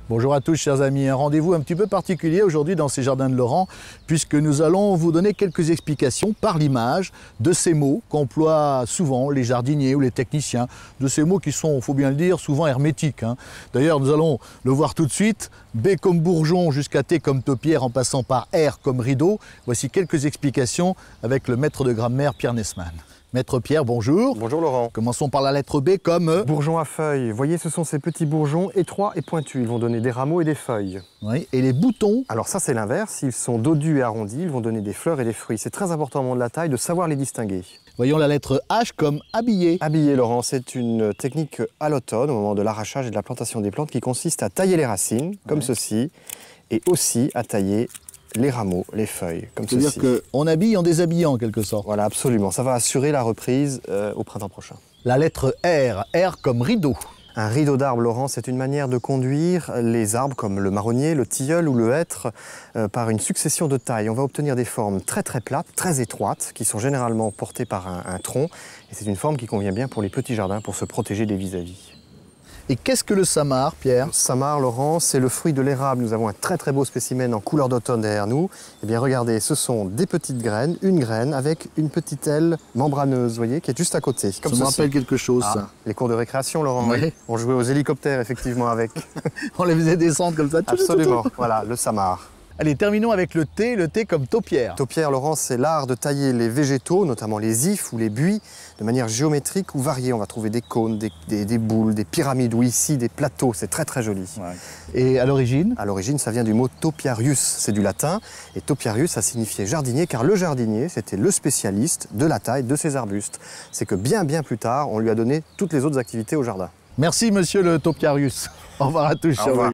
Bonjour à tous chers amis, un rendez-vous un petit peu particulier aujourd'hui dans ces jardins de Laurent puisque nous allons vous donner quelques explications par l'image de ces mots qu'emploient souvent les jardiniers ou les techniciens, de ces mots qui sont, il faut bien le dire, souvent hermétiques. D'ailleurs nous allons le voir tout de suite, B comme bourgeon jusqu'à T comme taupière en passant par R comme rideau. Voici quelques explications avec le maître de grammaire Pierre Nesman. Maître Pierre, bonjour. Bonjour Laurent. Commençons par la lettre B comme... Bourgeon à feuilles. Vous voyez, ce sont ces petits bourgeons étroits et pointus. Ils vont donner des rameaux et des feuilles. Oui, et les boutons? Alors ça, c'est l'inverse. Ils sont dodus et arrondis. Ils vont donner des fleurs et des fruits. C'est très important au moment de la taille de savoir les distinguer. Voyons la lettre H comme habiller. Habiller, Laurent, c'est une technique à l'automne, au moment de l'arrachage et de la plantation des plantes, qui consiste à tailler les racines, comme ceci, et aussi à tailler les rameaux, les feuilles, comme ceci. C'est-à-dire qu'on habille en déshabillant, en quelque sorte. Voilà, absolument. Ça va assurer la reprise au printemps prochain. La lettre R, R comme rideau. Un rideau d'arbres, Laurent, c'est une manière de conduire les arbres comme le marronnier, le tilleul ou le hêtre par une succession de tailles. On va obtenir des formes très plates, très étroites, qui sont généralement portées par un tronc. Et c'est une forme qui convient bien pour les petits jardins, pour se protéger des vis-à-vis. Et qu'est-ce que le samar, Pierre? Le samar, Laurent, c'est le fruit de l'érable. Nous avons un très beau spécimen en couleur d'automne derrière nous. Eh bien, regardez, ce sont des petites graines, une graine avec une petite aile membraneuse, vous voyez, qui est juste à côté. Comme ça me rappelle quelque chose, ça. Les cours de récréation, Laurent. Oui. On jouait aux hélicoptères, effectivement, avec. On les faisait descendre comme ça. Absolument, voilà, le samar. Allez, terminons avec le T comme taupière. Taupière, Laurent, c'est l'art de tailler les végétaux, notamment les ifs ou les buis, de manière géométrique ou variée. On va trouver des cônes, des boules, des pyramides ou ici des plateaux. C'est très joli. Ouais. Et à l'origine? À l'origine, ça vient du mot topiarius, c'est du latin. Et topiarius, ça signifiait jardinier, car le jardinier, c'était le spécialiste de la taille de ces arbustes. C'est que bien plus tard, on lui a donné toutes les autres activités au jardin. Merci, monsieur le topiarius. Au revoir à tous. Au revoir.